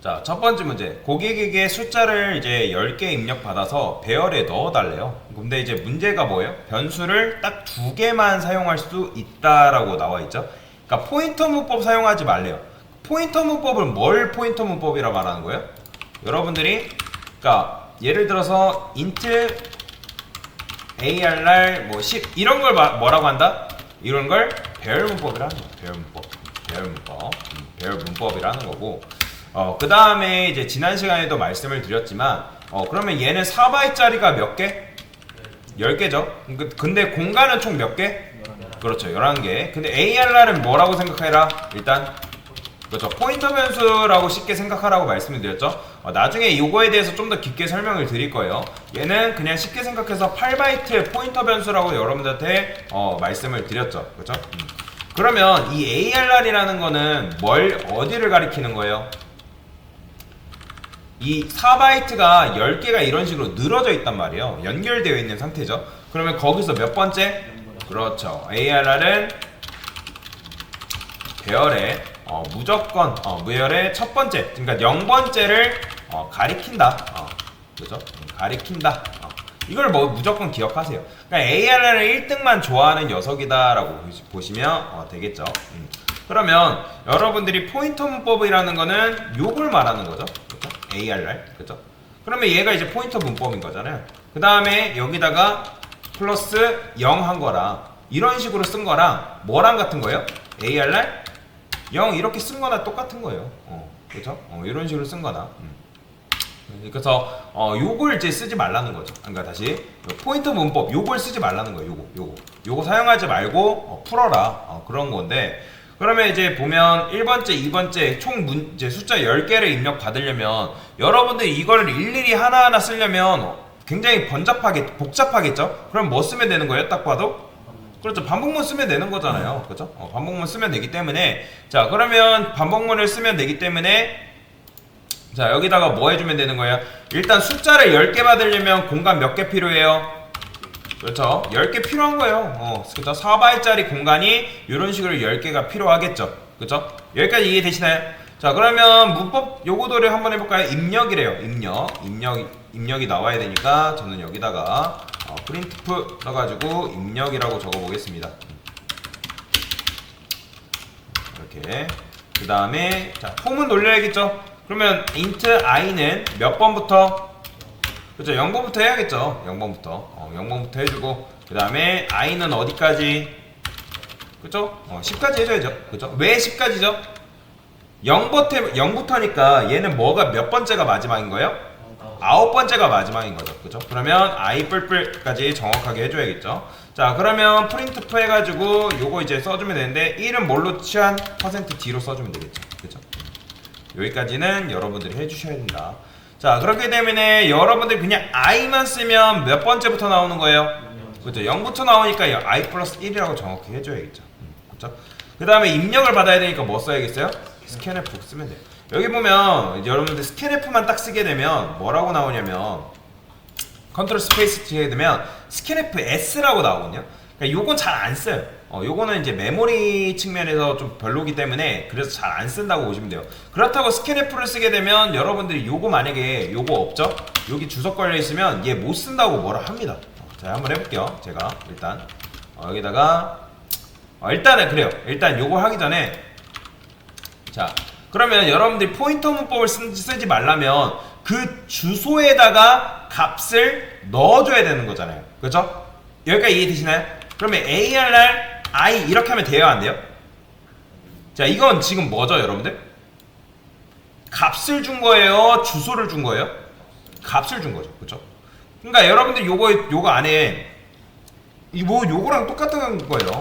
자, 첫 번째 문제. 고객에게 숫자를 이제 10개 입력받아서 배열에 넣어달래요. 근데 이제 문제가 뭐예요? 변수를 딱 2개만 사용할 수 있다라고 나와 있죠. 그러니까 포인터 문법 사용하지 말래요. 포인터 문법은 뭘 포인터 문법이라 말하는 거예요? 여러분들이 그러니까 예를 들어서 int arr 뭐 10 이런 걸 뭐라고 한다? 이런 걸 배열 문법이라는 거예요. 배열 문법이라는 거고. 그 다음에 이제 지난 시간에도 말씀을 드렸지만 그러면 얘는 4바이트짜리가 몇 개? 10개죠. 근데 공간은 총 몇 개? 그렇죠, 11개. 근데 ARR은 뭐라고 생각해라? 일단 그렇죠, 포인터 변수라고 쉽게 생각하라고 말씀을 드렸죠. 나중에 이거에 대해서 좀 더 깊게 설명을 드릴 거예요. 얘는 그냥 쉽게 생각해서 8바이트 포인터 변수라고 여러분들한테 말씀을 드렸죠. 그렇죠? 그러면 이 ARR이라는 거는 어디를 가리키는 거예요? 이 4바이트가 10개가 이런 식으로 늘어져 있단 말이에요. 연결되어 있는 상태죠. 그러면 거기서 몇 번째? 그렇죠. ARR은 배열의 무조건 무열의 첫 번째, 그러니까 0번째를 가리킨다. 그죠? 가리킨다. 이걸 뭐 무조건 기억하세요. 그러니까 ARR을 1등만 좋아하는 녀석이다라고 보시면 되겠죠. 그러면 여러분들이 포인터 문법이라는 거는 요걸 말하는 거죠. 그렇죠? ARR. 그렇죠? 그러면 얘가 이제 포인터 문법인 거잖아요. 그 다음에 여기다가 플러스 0 한 거랑 이런 식으로 쓴 거랑 뭐랑 같은 거예요? ARR 0 이렇게 쓴 거나 똑같은 거예요. 그렇죠? 이런 식으로 쓴 거나. 그래서 요걸 이제 쓰지 말라는 거죠. 그러니까 다시 포인터 문법 요걸 쓰지 말라는 거예요. 요거 사용하지 말고 풀어라. 그런 건데, 그러면 이제 보면 1번째, 2번째 총 이제 숫자 10개를 입력 받으려면 여러분들이 이걸 일일이 하나하나 쓰려면 굉장히 복잡하겠죠? 그럼 뭐 쓰면 되는 거예요? 딱 봐도? 그렇죠. 반복문 쓰면 되는 거잖아요. 그렇죠? 반복문 쓰면 되기 때문에, 자, 그러면 반복문을 쓰면 되기 때문에, 자, 여기다가 뭐 해주면 되는 거예요? 일단 숫자를 10개 받으려면 공간 몇 개 필요해요? 그렇죠. 10개 필요한 거예요. 그렇죠. 4바이트짜리 공간이 이런 식으로 10개가 필요하겠죠. 그렇죠? 여기까지 이해되시나요? 자, 그러면 문법 요구도를 한번 해볼까요? 입력이래요. 입력이 나와야 되니까 저는 여기다가 printf 써가지고 입력이라고 적어보겠습니다. 이렇게. 그 다음에 자, 폼은 돌려야겠죠. 그러면 int i는 몇 번부터? 그렇죠, 0번부터 해야겠죠. 0번부터 해주고, 그 다음에 i는 어디까지? 그렇죠? 10까지 해줘야죠. 그렇죠? 왜 10까지죠? 0부터니까 얘는 뭐가 몇 번째가 마지막인 거예요? 9번째가 마지막인 거죠. 그렇죠? 그러면 i 뿔뿔까지 정확하게 해줘야겠죠. 자, 그러면 printf 해가지고 요거 이제 써주면 되는데 1은 뭘로 취한 %d로 써주면 되겠죠. 그렇죠? 여기까지는 여러분들이 해주셔야 된다. 자, 그렇기 때문에 여러분들이 그냥 i만 쓰면 몇 번째부터 나오는 거예요? 그렇죠? 0부터 나오니까 i 플러스 1이라고 정확히 해줘야겠죠. 그렇죠? 그 다음에 입력을 받아야 되니까 뭐 써야겠어요? scanf 쓰면 돼요. 여기 보면 여러분들 scanf만 딱 쓰게 되면 뭐라고 나오냐면 컨트롤 스페이스 치게 되면 scanf s라고 나오거든요. 그러니까 요건 잘 안 써요. 요거는 이제 메모리 측면에서 좀 별로기 때문에 그래서 잘 안 쓴다고 보시면 돼요. 그렇다고 scanf를 쓰게 되면 여러분들이 요거 만약에 요거 없죠? 여기 주석 걸려 있으면 얘 못 쓴다고 뭐라 합니다. 자, 한번 해볼게요. 제가 일단 여기다가 일단은 그래요. 일단 요거 하기 전에, 자, 그러면 여러분들이 포인터 문법을 쓰지 말라면 그 주소에다가 값을 넣어줘야 되는 거잖아요. 그렇죠? 여기까지 이해되시나요? 그러면 ARR I 이렇게 하면 돼요, 안 돼요? 자, 이건 지금 뭐죠, 여러분들? 값을 준 거예요? 주소를 준 거예요? 값을 준 거죠. 그렇죠? 그러니까 여러분들 요거 안에 요거랑 똑같은 거예요.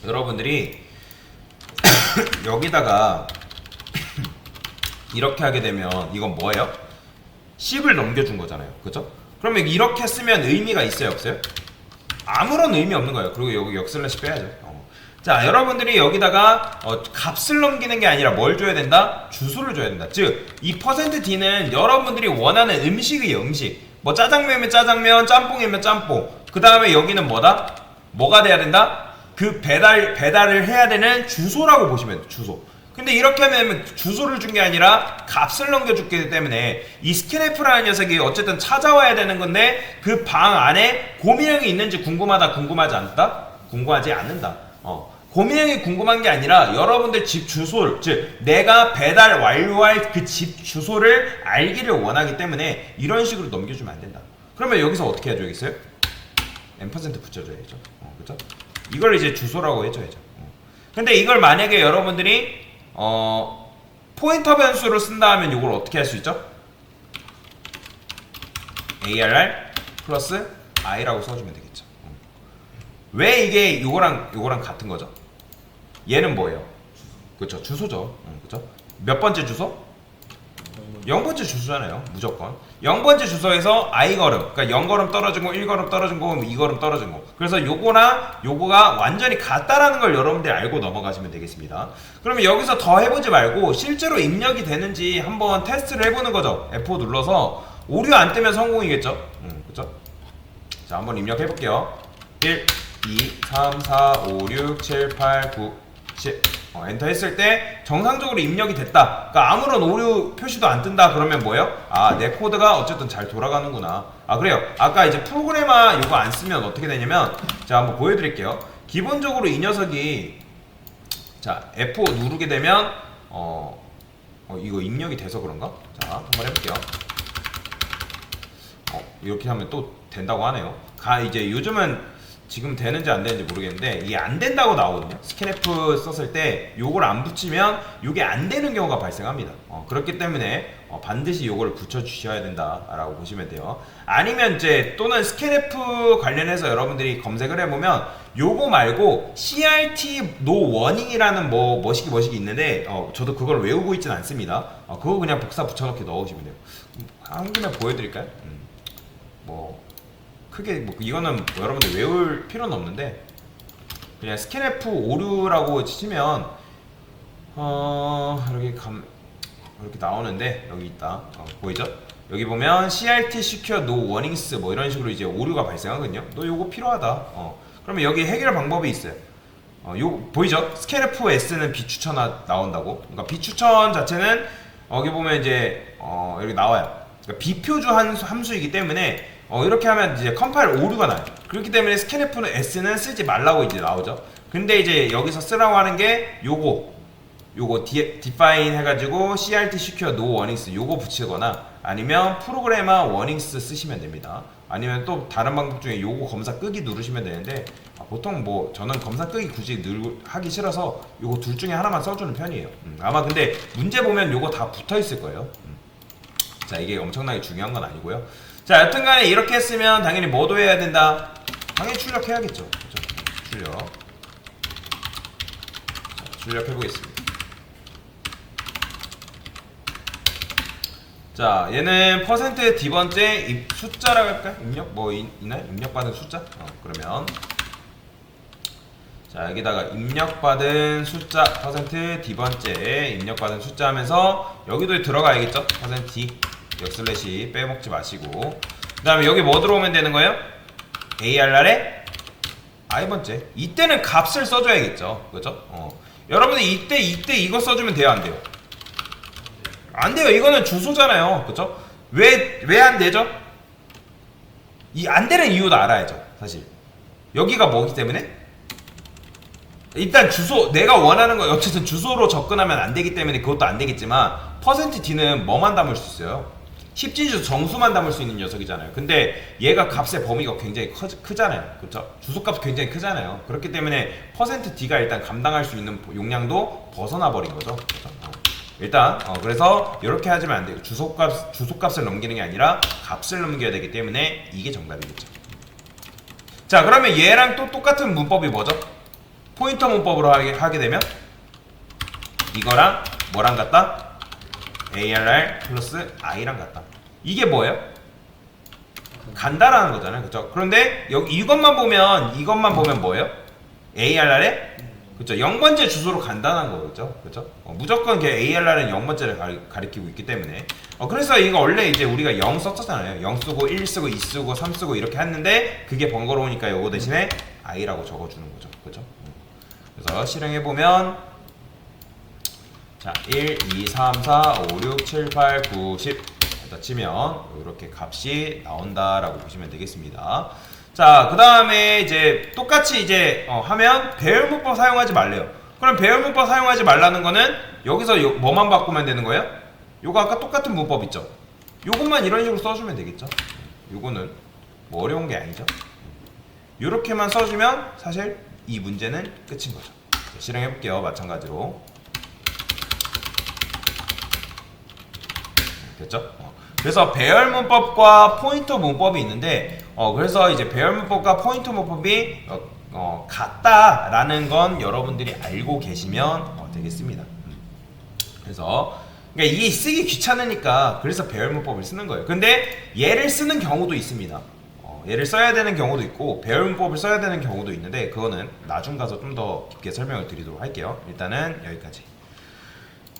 여러분들이 여기다가 이렇게 하게 되면 이건 뭐예요? 10을 넘겨준 거잖아요. 그죠? 그러면 이렇게 쓰면 의미가 있어요, 없어요? 아무런 의미 없는 거예요. 그리고 여기 역슬래시 빼야죠. 자, 여러분들이 여기다가 값을 넘기는 게 아니라 뭘 줘야 된다? 주소를 줘야 된다. 즉, 이 %d는 여러분들이 원하는 음식이에요, 음식. 뭐 짜장면이면 짜장면, 짬뽕이면 짬뽕. 그 다음에 여기는 뭐다? 뭐가 돼야 된다? 그 배달을 해야 되는 주소라고 보시면 돼요, 주소. 근데 이렇게 하면 주소를 준 게 아니라 값을 넘겨줬기 때문에 이 스캔F라는 녀석이 어쨌든 찾아와야 되는 건데 그 방 안에 고민형이 있는지 궁금하지 않다? 궁금하지 않는다. 고민형이 궁금한 게 아니라 여러분들 집 주소를, 즉 내가 배달 완료할 그 집 주소를 알기를 원하기 때문에 이런 식으로 넘겨주면 안 된다. 그러면 여기서 어떻게 해줘야겠어요? M% 붙여줘야죠. 그죠? 이걸 이제 주소라고 해줘야죠. 근데 이걸 만약에 여러분들이 포인터 변수로 쓴다 하면 이걸 어떻게 할 수 있죠? ARR 플러스 I라고 써주면 되겠죠. 왜 이게 요거랑 같은 거죠? 얘는 뭐예요? 그쵸, 주소죠. 그쵸? 몇 번째 주소? 0번째 주소잖아요. 무조건 0번째 주소에서 i걸음, 그러니까 0걸음 떨어진 거, 1걸음 떨어진 거, 2걸음 떨어진 거. 그래서 요거랑 요거가 완전히 같다라는 걸 여러분들이 알고 넘어가시면 되겠습니다. 그러면 여기서 더 해보지 말고 실제로 입력이 되는지 한번 테스트를 해보는 거죠. F5 눌러서 오류 안 뜨면 성공이겠죠. 그쵸? 자, 한번 입력해 볼게요. 1, 2, 3, 4, 5, 6, 7, 8, 9, 10. 엔터 했을 때 정상적으로 입력이 됐다. 그러니까 아무런 오류 표시도 안 뜬다. 그러면 뭐예요? 아, 내 코드가 어쨌든 잘 돌아가는구나. 아, 그래요. 아까 이제 프로그래머 이거 안 쓰면 어떻게 되냐면, 자, 한번 보여드릴게요. 기본적으로 이 녀석이, 자, F5 누르게 되면 이거 입력이 돼서 그런가? 자, 한번 해볼게요. 이렇게 하면 또 된다고 하네요. 이제 요즘은 지금 되는지 안 되는지 모르겠는데 이게 안 된다고 나오거든요. 스캔F 썼을 때 요걸 안 붙이면 요게 안 되는 경우가 발생합니다. 그렇기 때문에 반드시 요걸 붙여 주셔야 된다라고 보시면 돼요. 아니면 이제 또는 스캔F 관련해서 여러분들이 검색을 해보면 요거 말고 CRT no warning이라는 뭐시기 있는데 저도 그걸 외우고 있진 않습니다. 그거 그냥 복사 붙여넣기 넣으시면 돼요. 한 김에 보여드릴까요? 크게 이거는 여러분들 외울 필요는 없는데 그냥 스캔F 오류라고 치면 이렇게 나오는데 여기 있다. 보이죠? 여기 보면 CRT secure no warnings 뭐 이런 식으로 이제 오류가 발생하거든요. 너 요거 필요하다. 그러면 여기 해결 방법이 있어요. 요 보이죠? 스캔F S는 비추천 나온다고. 그러니까 비추천 자체는 여기 보면 이제 여기 나와요. 그러니까 비표주 함수이기 때문에 이렇게 하면 이제 컴파일 오류가 나요. 그렇기 때문에 스캔F는 S는 쓰지 말라고 이제 나오죠. 근데 이제 여기서 쓰라고 하는 게 요거 define 해가지고 CRT secure no warnings 요거 붙이거나 아니면 프로그래머 warnings 쓰시면 됩니다. 아니면 또 다른 방법 중에 요거 검사 끄기 누르시면 되는데 보통 저는 검사 끄기 굳이 하기 싫어서 요거 둘 중에 하나만 써주는 편이에요. 아마 근데 문제 보면 요거 다 붙어 있을 거예요. 자, 이게 엄청나게 중요한 건 아니고요. 자, 여튼간에 이렇게 했으면 당연히 뭐도 해야 된다? 당연히 출력해야겠죠. 그렇죠? 출력. 자, 출력해보겠습니다. 자, 얘는 %D번째 숫자라고 할까요? 입력? 있나요? 입력받은 숫자? 그러면 자, 여기다가 입력받은 숫자 %D번째 입력받은 숫자 하면서 여기도 들어가야겠죠? %D 역/ 빼먹지 마시고 그 다음에 여기 뭐 들어오면 되는 거예요? ARR에 I번째. 이때는 값을 써줘야겠죠. 그죠? 여러분들 이때 이거 써주면 돼요? 안 돼요? 안 돼요. 이거는 주소잖아요. 그죠? 왜 안 되죠? 안 되는 이유도 알아야죠. 사실 여기가 뭐기 때문에 일단 주소, 내가 원하는 거 어쨌든 주소로 접근하면 안 되기 때문에 그것도 안 되겠지만 %D는 뭐만 담을 수 있어요? 10진수 정수만 담을 수 있는 녀석이잖아요. 근데 얘가 값의 범위가 굉장히 크잖아요. 그렇죠? 주소값 굉장히 크잖아요. 그렇기 때문에 %D가 일단 감당할 수 있는 용량도 벗어나 버린 거죠. 그렇죠? 일단 그래서 이렇게 하시면 안 돼요. 주소값을 넘기는 게 아니라 값을 넘겨야 되기 때문에 이게 정답이겠죠. 자, 그러면 얘랑 또 똑같은 문법이 뭐죠? 포인터 문법으로 하게 되면 이거랑 뭐랑 같다? ARR 플러스 I랑 같다. 이게 뭐예요? 간다라는 거잖아요. 그쵸? 그런데 여기 이것만 보면 뭐예요? ARR에 그쵸? 0번째 주소로 간다는 거죠. 그쵸? 무조건 ARR은 0번째를 가리키고 있기 때문에 그래서 이거 원래 이제 우리가 0 썼잖아요. 0 쓰고 1 쓰고 2 쓰고 3 쓰고 이렇게 했는데 그게 번거로우니까 요거 대신에 I라고 적어주는 거죠. 그쵸? 그래서 실행해보면 자, 1, 2, 3, 4, 5, 6, 7, 8, 9, 10 에다 치면 이렇게 값이 나온다라고 보시면 되겠습니다. 자, 그 다음에 이제 똑같이 이제 하면 배열문법 사용하지 말래요. 그럼 배열문법 사용하지 말라는 거는 여기서 뭐만 바꾸면 되는 거예요? 요거 아까 똑같은 문법 있죠? 요것만 이런 식으로 써주면 되겠죠? 요거는 뭐 어려운 게 아니죠? 요렇게만 써주면 사실 이 문제는 끝인 거죠. 자, 실행해 볼게요. 마찬가지로. 됐죠? 그래서 배열 문법과 포인터 문법이 있는데 그래서 이제 배열 문법과 포인터 문법이 같다라는 건 여러분들이 알고 계시면 되겠습니다. 그래서 그러니까 이게 쓰기 귀찮으니까 그래서 배열 문법을 쓰는 거예요. 근데 얘를 쓰는 경우도 있습니다. 얘를 써야 되는 경우도 있고 배열 문법을 써야 되는 경우도 있는데 그거는 나중 가서 좀 더 깊게 설명을 드리도록 할게요. 일단은 여기까지.